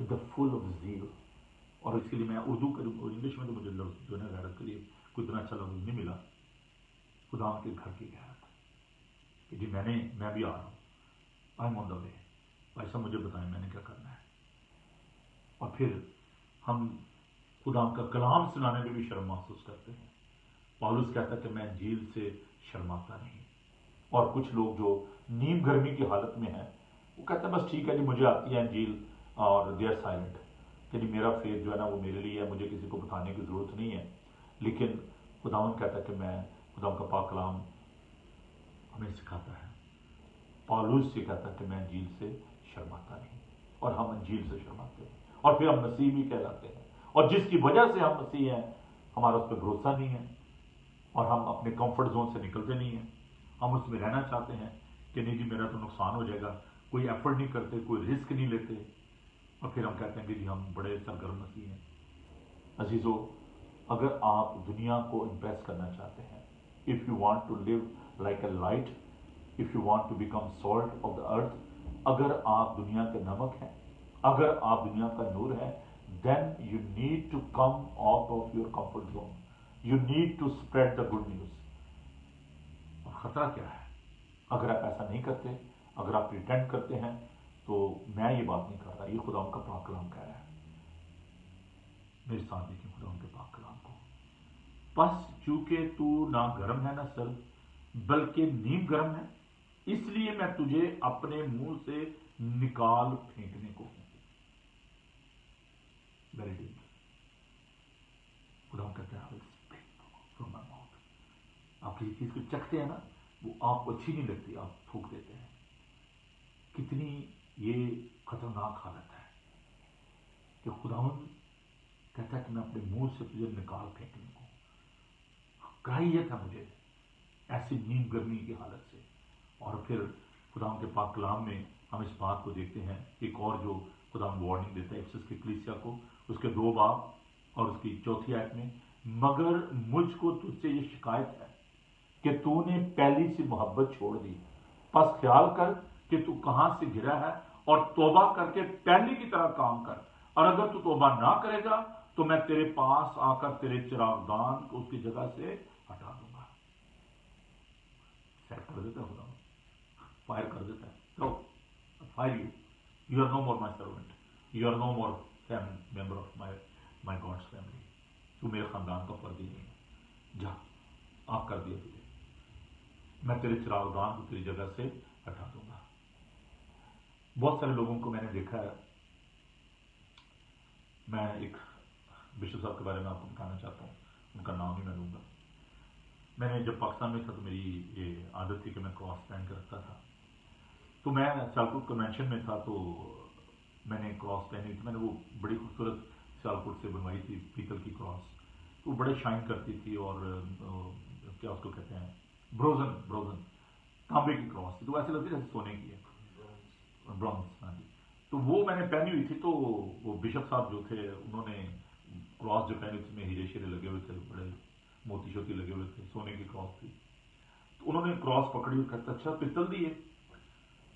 ود دا فل آف زیل. اور اس کے لیے میں اردو کروں اور انگلش میں تو مجھے لفظ جو ہے نا غیرت کے لیے کوئی اتنا اچھا لفظ نہیں ملا. خدا کے گھر کی غیرت کہ جی میں بھی آ رہا ہوں, آئی ایم آن دا وے, بھائی صاحب مجھے بتائیں میں نے کیا کرنا ہے. اور پھر ہم خدا کا کلام سنانے میں بھی شرم محسوس کرتے ہیں. پالوس کہتا ہے کہ میں انجیل سے شرماتا نہیں. اور کچھ لوگ جو نیم گرمی کی حالت میں ہیں وہ کہتے ہیں بس ٹھیک ہے جی مجھے آتی ہے انجیل اور دے آر سائلنٹ, کہ جی میرا فیتھ جو ہے نا وہ میرے لیے ہے, مجھے کسی کو بتانے کی ضرورت نہیں ہے. لیکن خداوند کہتا ہے کہ میں خدا کا پاک کلام ہمیں سکھاتا ہے. پالوس سے کہتا ہے کہ میں انجیل سے شرماتا نہیں, اور ہم انجیل سے شرماتے ہیں اور پھر ہم مسیح بھی کہلاتے ہیں. اور جس کی وجہ سے ہم مسیح ہیں ہمارا اس پہ بھروسہ نہیں ہے اور ہم اپنے کمفرٹ زون سے نکلتے نہیں ہیں. ہم اس میں رہنا چاہتے ہیں کہ نہیں جی میرا تو نقصان ہو جائے گا, کوئی ایفرٹ نہیں کرتے, کوئی رسک نہیں لیتے, اور پھر ہم کہتے ہیں کہ جی ہم بڑے سرگرم مسیح ہیں. عزیزو, اگر آپ دنیا کو امپریس کرنا چاہتے ہیں, if you want to live like a light, if you want to become salt of the earth, اگر آپ دنیا کے نمک ہیں, اگر آپ دنیا کا نور ہیں, then you need to come out of your comfort zone. You need to spread the good news. اور خطرہ کیا ہے اگر آپ ایسا نہیں کرتے, اگر آپ پریٹینڈ کرتے ہیں, تو میں یہ بات نہیں کر رہا, یہ خدا ان کا پاک کلام کہہ رہا ہے. میرے ساتھ دیکھیں خدا ان کے پاک کلام کو. بس چونکہ تو نہ گرم ہے نہ سرد بلکہ نیم گرم ہے, اس لیے میں تجھے اپنے منہ سے نکال پھینکنے کو ہوں. Very danger. خدا کہتے ہیں فرام مائی ماؤتھ. آپ کسی چیز کو چکھتے ہیں نا, وہ آپ کو اچھی نہیں لگتی, آپ پھونک دیتے ہیں. کتنی یہ خطرناک حالت ہے کہ خداوند کہتا ہے کہ میں اپنے منہ سے تجھے نکال پھینکنے کو. کراہیت ہے مجھے ایسی نیم گرمی کی حالت سے. اور پھر خداوند کے پاک کلام میں ہم اس بات کو دیکھتے ہیں, ایک اور جو خداوند وارننگ دیتا ہے افسس کی کلیسیا کو, اس کے 2 باب اور اس کی 4 آیت میں, مگر مجھ کو تجھ سے یہ شکایت ہے کہ تو نے پہلی سی محبت چھوڑ دی. پس خیال کر کہ تو کہاں سے گرا ہے اور توبہ کر کے پہلی کی طرح کام کر, اور اگر تو توبہ نہ کرے گا تو میں تیرے پاس آ کر تیرے چراغدان کو اس کی جگہ سے ہٹا دوں گا. سیٹ کر دیتا ہے خدا, فائر کر دیتا ہے. تو fire you are no more my servant, you are no more member of my God's family. تو میرے خاندان کا فرد ہی نہیں ہے, جا آپ کر دیا تجھے, میں تیرے چراغدان کو تیری جگہ سے ہٹا دوں گا. بہت سارے لوگوں کو میں نے دیکھا ہے. میں ایک بشپ صاحب کے بارے میں آپ کو بتانا چاہتا ہوں, ان کا نام ہی میں دوں گا. میں نے جب پاکستان میں تھا تو میری یہ عادت تھی کہ میں کراس پہن کے رکھتا تھا. تو میں سیالکوٹ کنونشن میں تھا تو میں نے کراس پہنی تھی. میں نے وہ بڑی خوبصورت سیالکوٹ سے بنوائی تھی, پیتل کی کراس. تو بڑے شائن کرتی تھی, اور کیا اس کو کہتے ہیں, بروزن تانبے کی کراس تھی. تو ایسے لگتی جیسے سونے کی ہے, برونز. ہاں جی. تو وہ میں نے پہنی ہوئی تھی. تو وہ بشپ صاحب جو تھے انہوں نے کراس جو پہنی اس میں ہیرے شیرے لگے ہوئے تھے, بڑے موتی شوتی لگے ہوئے تھے, سونے کی کراس تھی. تو انہوں نے کراس پکڑی اور کہتا اچھا پتل دی ہے.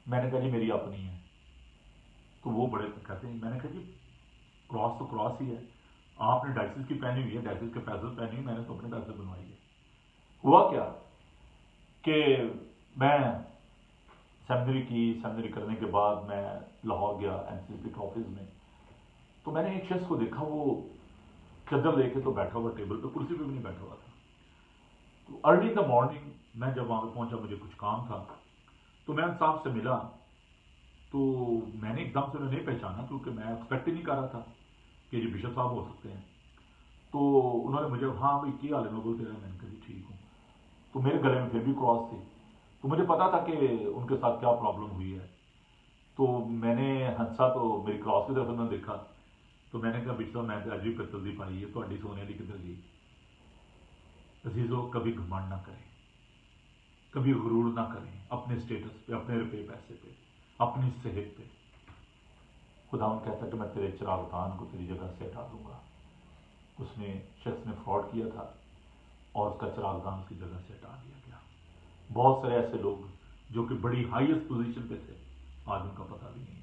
میں نے کہا جی میری اپنی ہے. تو وہ بڑے کہتے ہیں, میں نے کہا جی کراس تو کراس ہی ہے, آپ نے ڈائسس کی پہنی ہوئی ہے, ڈائسس کے پیسل پہنی ہوئی, میں نے تو اپنے پیسل بنوائی ہے. ہوا کیا کہ میں سیمنری کرنے کے بعد میں لاہور گیا NCP کے آفس میں. تو میں نے ایک شخص کو دیکھا, وہ چادر لے کے تو بیٹھا ہوا ٹیبل پہ, کرسی پہ بھی نہیں بیٹھا ہوا تھا. تو ارلی ان دا مارننگ میں جب وہاں پہ پہنچا, مجھے کچھ کام تھا, تو میں ان صاحب سے ملا. تو میں نے ایک دم سے انہیں نہیں پہچانا کیونکہ میں ایکسپیکٹ ہی نہیں کر رہا تھا کہ یہ بشپ صاحب ہو سکتے ہیں. تو انہوں نے مجھے ہاں بھائی کیا حال ہے, میں بولتے رہے. میں نے کہا جی ٹھیک ہوں. تو میرے گلے میں پھر بھی کراس تھی. تو مجھے پتا تھا کہ ان کے ساتھ کیا پرابلم ہوئی ہے. تو میں نے ہنسا تو میری کراس کی طرف انہوں نے دیکھا. تو میں نے کہا بشپ صاحب میں تو اج بھی پتل دی پائی ہے, تھوڑی سونے والی کدھر گئی. عزیزو کبھی گھمنڈ نہ کریں, کبھی غرور نہ کریں اپنے اسٹیٹس پہ, اپنے روپے پیسے پہ, اپنی صحت پہ. خداوند کہتا ہے کہ میں تیرے چراغدان کو تیری جگہ سے ہٹا دوں گا. اس نے شخص نے فراڈ کیا تھا اور اس کا چراغدان اس کی جگہ سے ہٹا دیا گیا. بہت سارے ایسے لوگ جو کہ بڑی ہائیسٹ پوزیشن پہ تھے, آج ان کا پتہ بھی نہیں ہے.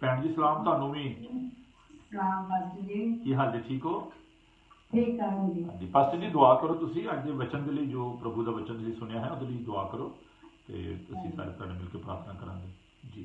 ਭੈਣ ਜੀ ਸਲਾਮ ਤੁਹਾਨੂੰ ਵੀ। ਸਲਾਮ ਪਾਸਟਰ ਜੀ। ਕੀ ਹਾਲ ਹੈ, ਠੀਕ ਹੋ? ਠੀਕ ਆ ਜੀ। ਹਾਂਜੀ ਪਾਸਟਰ ਜੀ, ਦੁਆ ਕਰੋ ਤੁਸੀਂ ਅੱਜ ਦੇ ਵਚਨ ਦੇ ਲਈ, ਜੋ ਪ੍ਰਭੂ ਦਾ ਵਚਨ ਤੁਸੀਂ ਸੁਣਿਆ ਹੈ ਉਹਦੇ ਲਈ ਦੁਆ ਕਰੋ ਤੇ ਅਸੀਂ ਸਾਰੇ ਤੁਹਾਡੇ ਮਿਲ ਕੇ ਪ੍ਰਾਰਥਨਾ ਕਰਾਂਗੇ ਜੀ।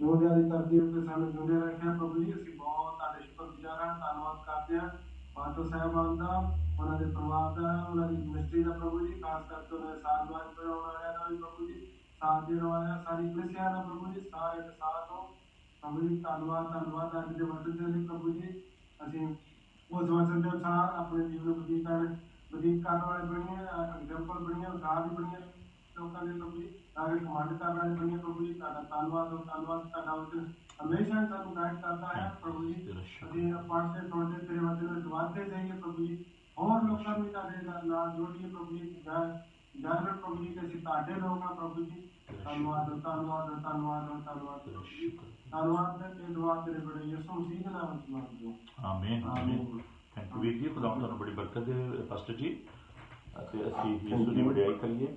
ਦੁਨੀਆ ਦੀ ਧਰਤੀ ਉੱਤੇ ਸਾਨੂੰ ਜਿਉਂਦੇ ਰੱਖਿਆ ਪ੍ਰਭੂ ਜੀ। ਅਸੀਂ ਬਹੁਤ ਤੁਹਾਡੇ ਸ਼ੁਕਰਗੁਜ਼ਾਰ ਹਾਂ, ਧੰਨਵਾਦ ਕਰਦੇ ਹਾਂ ਪਾਸਟਰ ਸਾਹਿਬਾਨ ਦਾ, ਉਹਨਾਂ ਦੇ ਪਰਿਵਾਰ ਦਾ, ਉਹਨਾਂ ਦੀ ਮਿਨਿਸਟਰੀ ਦਾ ਪ੍ਰਭੂ ਜੀ, ਖਾਸ ਕਰਕੇ ਉਹਨਾਂ ਦੇ ਸਾਥ ਬਣਾਉਣ ਵਾਲਿਆਂ ਦਾ ਵੀ ਪ੍ਰਭੂ ਜੀ, ਸਾਥ ਦੇਣ ਵਾਲਿਆਂ ਸਾਰੀ ਕਲੀਸਿਆ ਦਾ ਪ੍ਰਭੂ ਜੀ, ਸਾਰੇ ਦੇ ਸਾਥ ਹੋ ਪ੍ਰਭੂ ਜੀ। ਧੰਨਵਾਦ ਧੰਨਵਾਦ ਅੱਜ ਦੇ ਵਚਨ ਦੇ ਲਈ ਪ੍ਰਭੂ ਜੀ। ਅਸੀਂ ਉਸ ਵਚਨ ਦੇ ਅਨੁਸਾਰ ਆਪਣੇ ਜੀਵਨ ਬਤੀਤ ਕਰਨ ਵਾਲੇ ਬਣੀਏ, ਐਗਜ਼ਾਮਪਲ ਬਣੀਏ, ਉਦਾਹਰਨ ਬਣੀਏ ਲੋਕਾਂ ਦੇ ਪ੍ਰਭੂ ਜੀ, ਸਾਰੇ ਕਮਾਂਡ ਕਰਨ ਵਾਲੇ ਬਣੀਏ ਪ੍ਰਭੂ ਜੀ। ਤੁਹਾਡਾ ਧੰਨਵਾਦ ਹੋ, ਧੰਨਵਾਦ। ਤੁਹਾਡਾ ਵਚਨ ਹਮੇਸ਼ਾ ਸਾਨੂੰ ਗਾਈਡ ਕਰਦਾ ਹੈ ਪ੍ਰਭੂ ਜੀ। ਅਸੀਂ ਪੜ੍ਹਦੇ ਸੁਣਦੇ ਤੇਰੇ ਵਚਨ ਵਿੱਚ ਵਧਦੇ ਜਾਈਏ ਪ੍ਰਭੂ ਜੀ। ਹੋਰ ਲੋਕਾਂ ਨੂੰ ਤੁਹਾਡੇ ਨਾਲ ਜੋੜੀਏ ਪ੍ਰਭੂ ਜੀ। ਜਾਣਨ ਪ੍ਰਭੂ ਜੀ ਕਿ ਅਸੀਂ ਤੁਹਾਡੇ ਲੋਕ ਹਾਂ ਪ੍ਰਭੂ ਜੀ। ਧੰਨਵਾਦ ਧੰਨਵਾਦ ਧੰਨਵਾਦ ਧੰਨਵਾਦ ਧੰਨਵਾਦ ਤੇ ਦੁਆ ਤੇਰੇ ਬੜੇ ਯਿਸੂ ਮਸੀਹ ਦੇ ਨਾਮ ਵਿੱਚ ਮੰਗਦੇ ਹਾਂ। ਆਮੀਨ ਆਮੀਨ। ਥੈਂਕ ਯੂ ਵੀਰ ਜੀ, ਖੁਦਾ ਤੁਹਾਨੂੰ ਬੜੀ ਬਰਕਤ ਦੇ ਪਾਸਟਰ ਜੀ। ਅਤੇ ਅਸੀਂ ਯਿਸੂ ਦੀ ਵਡਿਆਈ ਕਰੀਏ,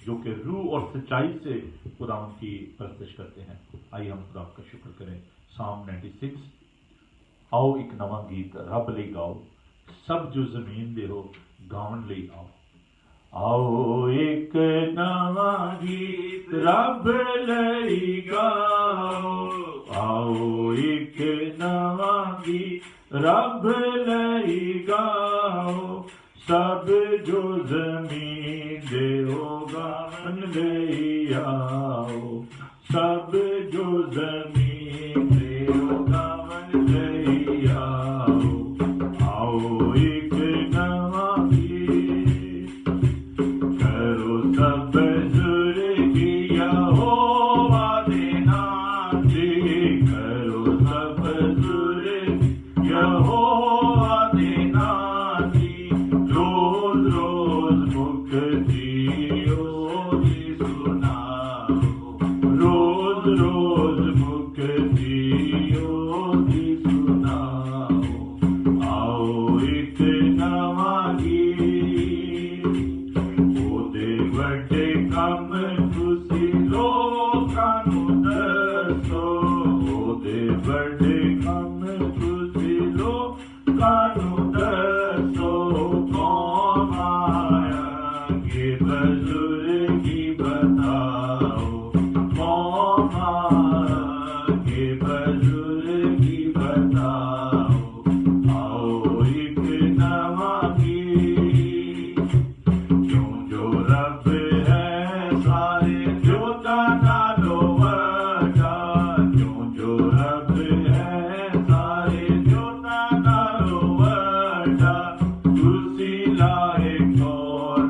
جو کہ روح اور سچائی سے خداوند کی پرستش کرتے ہیں. آئیے ہم خدا کا شکر کریں. Psalm 96. آؤ ایک نواں گیت رب لئی گاؤ, سب جو زمین دے ہو گاون لئی آؤ. آؤ ایک نواں گیت رب لئی گاؤ, آؤ ایک نواں گیت رب لئی گاؤ, سب جو زمین دے ہو گاون لئی آؤ, سب جو زمین دے ہو گاون لئی آؤ. آؤ ایک نواں گیت کرو سب بزرگی یہوہ دے نام سے, کرو سب بزرگی یہوہ دے نام سے, روز روز مکتیوں کی سناؤ, روز روز مکتیوں کی سناؤ. آؤ ایک نواں گیت ਉਹਦੇ ਵੱਡੇ ਕੰਮ ਤੁਸੀਂ ਲੋਕਾਂ ਨੂੰ ਦੱਸੋ, ਉਹਦੇ ਵੱਡੇ ਕੰਮ ਤੁਸੀਂ ਲੋਕਾਂ ਨੂੰ ਦੱਸੋ. ਕੌਣ ਆਇਆ ਬਜ਼ੁਰਗੀ ਬਤਾਓ, ਕੌਣ ਆਇਆ ਬਜ਼ੁਰਗੀ ਬਤਾਓ. ਆਓ ਇੱਕ ਨਵਾਂ ਗੀਤ ਜੋ ਰੱਬ ਹੈ ਸਾਰੇ ਜੋਤਾਂ ਨਾਲੋਂ ਵੱਡਾ, ਜੋ ਰੱਬ ਹੈ ਸਾਰੇ ਜੋਤਾਂ ਨਾਲੋਂ ਵੱਡਾ. ਤੁਸੀਂ ਲਾਇਕ ਹੋ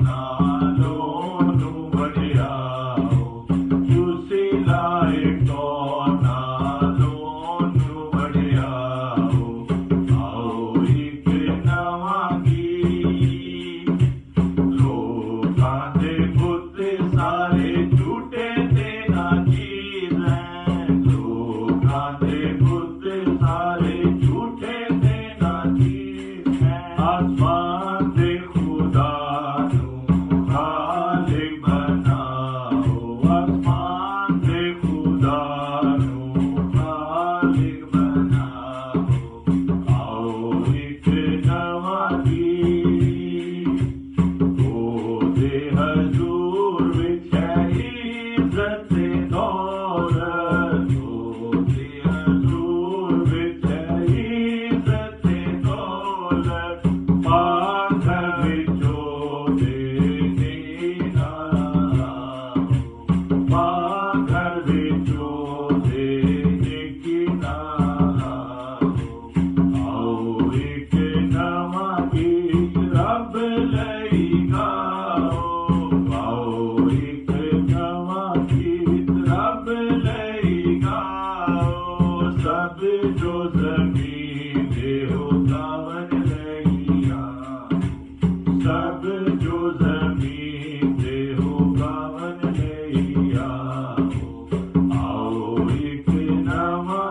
ਨਾਲੋਂ ਨੂੰ ਵਡਿਆਓ, ਤੁਸੀਂ ਲਾਇਕ ਹੋ ਨਾਲੋਂ ਨੂੰ ਵਡਿਆਓ. ਆਓ ਇੱਕ ਨਵਾਂ ਗੀਤ ਲੋਕਾਂ ਦੇ ਪੁੱਤ ਸਾਰੇ ਝੂਠੇ ਤੇ ਨਾਚੀਜ਼ ਹੈ, ਲੋਕਾਂ ਦੇ ਪੁੱਤ ਸਾਰੇ ਝੂਠੇ ਤੇ ਨਾਚੀਜ਼ ਹੈ. ਆਸਮਾਨ ਦੇ ਖੁਦਾ ਨੂੰ ਖਾਲਿਕ ਬਣਾਓ, ਆਸਮਾਨ ਦੇ ਖੁਦਾ ਨੂੰ ਖਾਲਿਕ ਬਣਾਓ. ਆਓ ਇੱਕ ਨਵਾਂ ਗੀਤ ਉਹਦੇ ਹਜ਼ੂਰ ਵਿੱਚ ਹੈ ਇੱਜ਼ਤ ਤੇ ਦੌਲਤ, ਉਹਦੇ ਹਜ਼ੂਰ ਵਿੱਚ ਹੈ ਇੱਜ਼ਤ ਤੇ ਦੌਲਤ. ਪਾਗਲ ਵਿੱਚ ਉਹਦੇ ਦੀਦਾਰ ਆਓ, ਪਾਗਲ ਵਿੱਚ ਉਹਦੇ ਦੀਦਾਰ ਆਓ. ਆਓ ਇੱਕ ਨਵਾਂ ਗੀਤ ਰੱਬ ਲਈ ਗਾਓ, ਆਓ ਇੱਕ ਨਵਾਂ ਗੀਤ ਰੱਬ ਲਈ ਗਾਓ. ਸਭ ਜੋ ਜ਼ਮੀਨ ਦੇ ਹੋ ਗਾਵਨ ਲਈ ਆਓ, ਸਭ ਜੋ ਜ਼ਮੀਨ ਦੇ ਹੋ ਗਾਵਨ ਲਈ ਆਓ. ਆਓ ਇੱਕ ਨਵਾਂ